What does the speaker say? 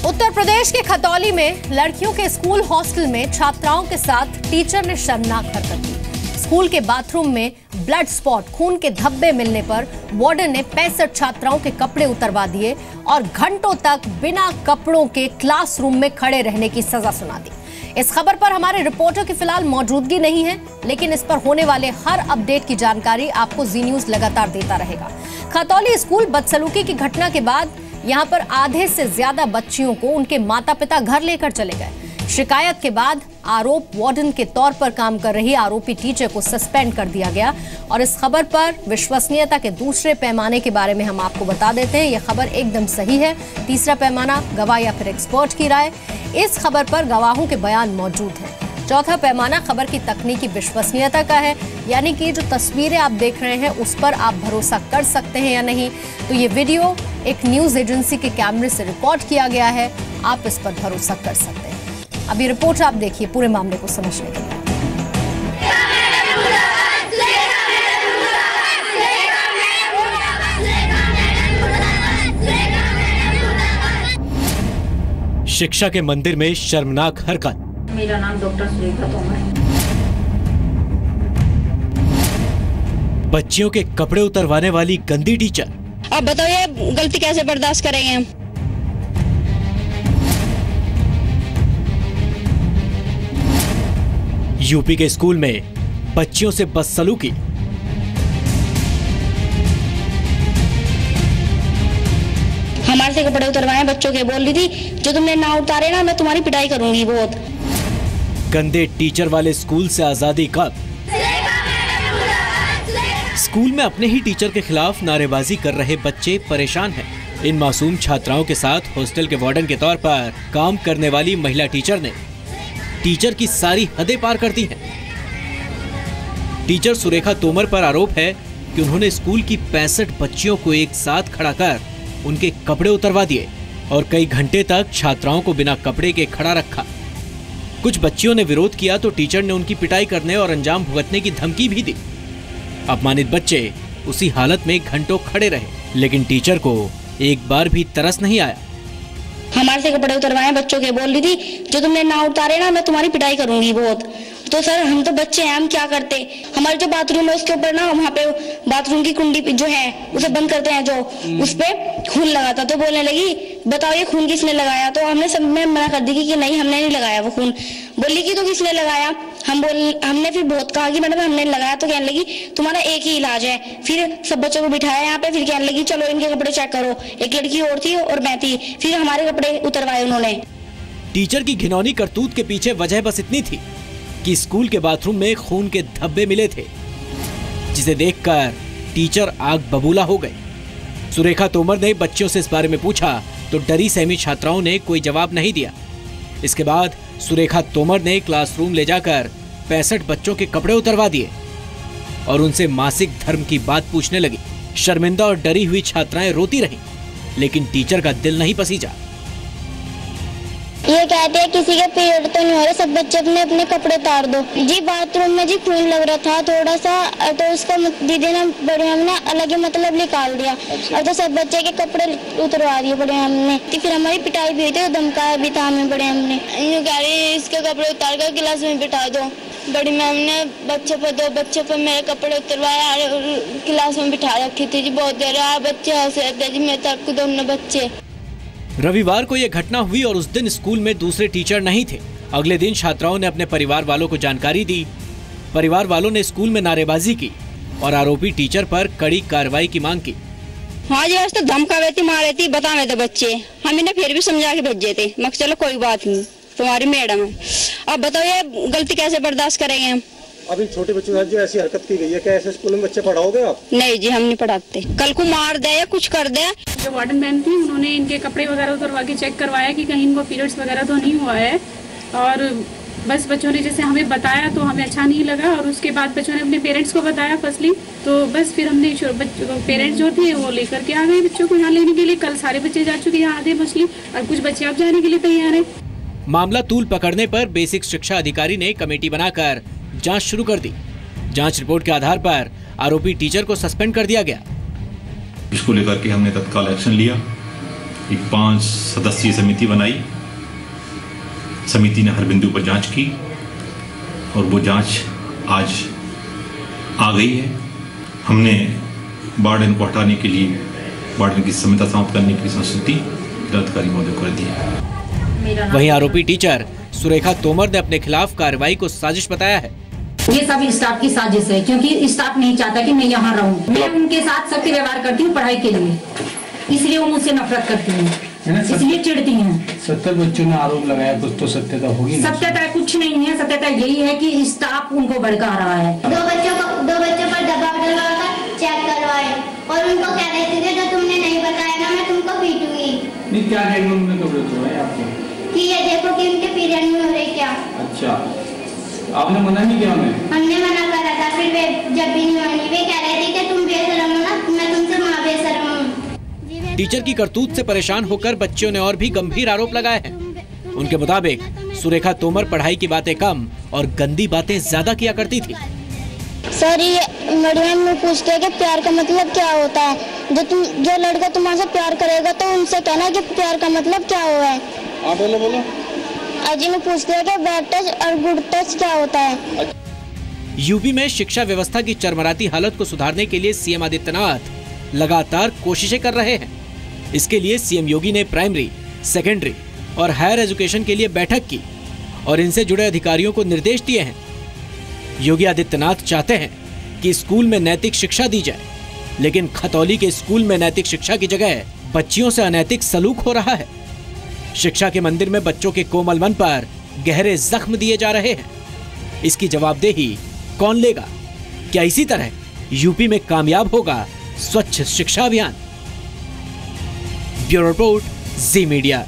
उत्तर प्रदेश के खतौली में लड़कियों के स्कूल हॉस्टल में छात्राओं के साथ टीचर ने शर्मनाक हरकत की। स्कूल के बाथरूम में ब्लड स्पॉट खून के धब्बे मिलने पर वार्डन ने 65 छात्राओं के कपड़े उतरवा दिए और घंटों तक बिना कपड़ों के क्लासरूम में खड़े रहने की सजा सुना दी। इस खबर पर हमारे रिपोर्टर की फिलहाल मौजूदगी नहीं है, लेकिन इस पर होने वाले हर अपडेट की जानकारी आपको जी न्यूज लगातार देता रहेगा। खतौली स्कूल बदसलूकी की घटना के बाद यहां पर आधे से ज्यादा बच्चियों को उनके माता पिता घर लेकर चले गए। शिकायत के बाद आरोप वार्डन के तौर पर काम कर रही आरोपी टीचर को सस्पेंड कर दिया गया। और इस खबर पर विश्वसनीयता के दूसरे पैमाने के बारे में हम आपको बता देते हैं। यह खबर एकदम सही है। तीसरा पैमाना गवाह या फिर एक्सपर्ट की राय। इस खबर पर गवाहों के बयान मौजूद हैं। चौथा पैमाना खबर की तकनीकी विश्वसनीयता का है, यानी कि जो तस्वीरें आप देख रहे हैं उस पर आप भरोसा कर सकते हैं या नहीं। तो ये वीडियो एक न्यूज एजेंसी के कैमरे से रिकॉर्ड किया गया है, आप इस पर भरोसा कर सकते हैं। अभी रिपोर्ट आप देखिए पूरे मामले को समझने के लिए। शिक्षा के मंदिर में शर्मनाक हरकत। मेरा नाम डॉक्टर सुरेखा तोमर है। बच्चियों के कपड़े उतरवाने वाली गंदी टीचर। अब बताओ ये गलती कैसे बर्दाश्त करेंगे हम। यूपी के स्कूल में बच्चियों से बदसलूकी। हमारे से कपड़े उतरवाए बच्चों के, बोल रही थी जो तुमने ना उतारे ना मैं तुम्हारी पिटाई करूंगी बहुत। गंदे टीचर वाले स्कूल से आजादी कब? स्कूल में अपने ही टीचर के खिलाफ नारेबाजी कर रहे बच्चे परेशान हैं। इन मासूम छात्राओं के साथ हॉस्टल के वार्डन के तौर पर काम करने वाली महिला टीचर ने टीचर की सारी हदें पार कर दी हैं। टीचर सुरेखा तोमर पर आरोप है कि उन्होंने स्कूल की 65 बच्चियों को एक साथ खड़ा कर उनके कपड़े उतरवा दिए और कई घंटे तक छात्राओं को बिना कपड़े के खड़ा रखा। कुछ बच्चियों ने विरोध किया तो टीचर ने उनकी पिटाई करने और अंजाम भुगतने की धमकी भी दी। अपमानित बच्चे उसी हालत में घंटों खड़े रहे, लेकिन टीचर को एक बार भी तरस नहीं आया। हमारे से कपड़े उतरवाए बच्चों के, बोल रही थी जो तुमने ना उतारे ना मैं तुम्हारी पिटाई करूंगी बहुत। तो सर हम तो बच्चे हैं, हम क्या करते। हमारे जो बाथरूम है उसके ऊपर ना वहाँ पे बाथरूम की कुंडी जो है उसे बंद करते हैं, जो उस पे खून लगा था। तो बोलने लगी बताओ ये खून किसने लगाया। तो हमने सब में मना कर दी कि नहीं हमने नहीं लगाया वो खून। बोली कि तो किसने लगाया। हमने फिर बहुत कहा कि मैडम हमने लगाया। तो कहने लगी तुम्हारा एक ही इलाज है। फिर सब बच्चों को बिठाया यहाँ पे, फिर कहने लगी चलो इनके कपड़े चेक करो। एक लड़की और थी और मैं थी, फिर हमारे कपड़े उतरवाए उन्होंने। टीचर की घिनौनी करतूत के पीछे वजह बस इतनी थी कि स्कूल के बाथरूम में खून के धब्बे मिले थे, जिसे देखकर टीचर आग बबूला हो गई। सुरेखा तोमर ने बच्चियों से इस बारे में पूछा तो डरी सहमी छात्राओं ने कोई जवाब नहीं दिया। इसके बाद सुरेखा तोमर ने क्लासरूम ले जाकर 65 बच्चों के कपड़े उतरवा दिए और उनसे मासिक धर्म की बात पूछने लगी। शर्मिंदा और डरी हुई छात्राएं रोती रहीं, लेकिन टीचर का दिल नहीं पसीजा। ये कहते हैं किसी के पीरियड तो नहीं हो रहे, सब बच्चे अपने अपने कपड़े उतार दो। जी बाथरूम में जी खून लग रहा था थोड़ा सा, तो उसका दीदी ने बड़े हमने अलग ही मतलब निकाल दिया। और तो सब बच्चे के कपड़े उतरवा दिए बड़े हमने। फिर हमारी पिटाई भी हुई थी, धमकाया भी था हमें बड़े हमने। यूँ कह रही इसके कपड़े उतार कर क्लास में बिठा दो। बड़ी मैम ने बच्चों पर 2 बच्चों पर मेरे कपड़े उतरवाए और क्लास में बिठा रखी थी जी। बहुत देर बच्चे हंस रहे थे जी, मैं तक दोनों बच्चे। रविवार को यह घटना हुई और उस दिन स्कूल में दूसरे टीचर नहीं थे। अगले दिन छात्राओं ने अपने परिवार वालों को जानकारी दी। परिवार वालों ने स्कूल में नारेबाजी की और आरोपी टीचर पर कड़ी कार्रवाई की मांग की। हाँ जी तो धमका रही थी, मार रही थी, बता रहे थे बच्चे। हम इन्हें फिर भी समझा के भेजे थे, मैं चलो कोई बात नहीं तुम्हारी मैडम है। अब बताओ ये गलती कैसे बर्दाश्त करेंगे हम। अभी छोटे बच्चों के साथ जो ऐसी हरकत की गई है, क्या ऐसे स्कूल में बच्चे पढ़ाओगे आप? नहीं जी हम नहीं पढ़ाते। कल को मार दे या कुछ कर दे। जो वार्डन मैम थी उन्होंने इनके कपड़े वगैरह उतरवा के चेक करवाया कि कहीं इनको पीरियड्स वगैरह तो नहीं हुआ है। और बस बच्चों ने जैसे हमें बताया तो हमें अच्छा नहीं लगा और उसके बाद बच्चों ने अपने पेरेंट्स को बताया फर्स्टली। तो बस फिर हमने पेरेंट्स जो थे वो लेकर के आ गए बच्चों को यहाँ लेने के लिए। कल सारे बच्चे जा चुके हैं आधे मोस्टली, और कुछ बच्चे अब जाने के लिए तैयार है। मामला तूल पकड़ने पर बेसिक शिक्षा अधिकारी ने कमेटी बनाकर जांच शुरू कर दी। जांच रिपोर्ट के आधार पर आरोपी टीचर को सस्पेंड कर दिया गया। इसको लेकर के हमने तत्काल एक्शन लिया एक 5 सदस्यीय समिति बनाई। समिति ने हर बिंदु पर जांच की और वो जांच आज आ गई है। हमने वार्डन को हटाने के लिए, वार्डन की संहिता समाप्त करने की संस्तुति जिलाधिकारी महोदय को दी है। वहीं आरोपी टीचर सुरेखा तोमर ने अपने खिलाफ कार्रवाई को साजिश बताया है। ये सब स्टाफ की साजिश है, क्योंकि स्टाफ नहीं चाहता कि मैं यहाँ रहूँ। मैं उनके साथ सख्त व्यवहार करती हूँ पढ़ाई के लिए, इसलिए वो मुझसे नफरत करती हैं, इसलिए चिढ़ती हैं। 70 बच्चों ने आरोप लगाया, कुछ तो सत्यता होगी। सत्यता कुछ नहीं है, सत्यता यही है कि स्टाफ उनको भड़का रहा है। दो बच्चों पर दबाव डालकर चेक करवाए और उनको कह रहे थे जो तुमने नहीं बताया ना मैं तुमको पीटूंगी। नहीं, क्या कहेंगे उन्होंने कब बताया आपको कि ये देखो कि उनके पीरियड नहीं हो रहे क्या। अच्छा, आपने मना नहीं किया उन्हें? हमने मना करा था, फिर वे जब भी नहीं मानी वे कह रहे थे कि तुम बेशरम हो ना, मैं तुमसे माँ बेशरम हूँ। टीचर की करतूत से परेशान होकर बच्चों ने और भी गंभीर आरोप लगाए हैं। उनके मुताबिक सुरेखा तोमर पढ़ाई की बातें कम और गंदी बातें ज्यादा किया करती थी। सर, ये मैडम में पूछते हैं कि प्यार का मतलब क्या होता है। जो लड़का तुम्हारे प्यार करेगा तो उनसे कहना कि प्यार का मतलब क्या हुआ है। आप बोलो। अजी में पूछते हैं कि बैड टच और गुड टच क्या होता है। यूपी में शिक्षा व्यवस्था की चरमराती हालत को सुधारने के लिए सीएम आदित्यनाथ लगातार कोशिशें कर रहे हैं। इसके लिए सीएम योगी ने प्राइमरी, सेकेंडरी और हायर एजुकेशन के लिए बैठक की और इनसे जुड़े अधिकारियों को निर्देश दिए हैं। योगी आदित्यनाथ चाहते हैं कि स्कूल में नैतिक शिक्षा दी जाए, लेकिन खतौली के स्कूल में नैतिक शिक्षा की जगह बच्चियों से अनैतिक सलूक हो रहा है। शिक्षा के मंदिर में बच्चों के कोमल मन पर गहरे जख्म दिए जा रहे हैं। इसकी जवाबदेही कौन लेगा? क्या इसी तरह यूपी में कामयाब होगा स्वच्छ शिक्षा अभियान? ब्यूरो रिपोर्ट, जी मीडिया।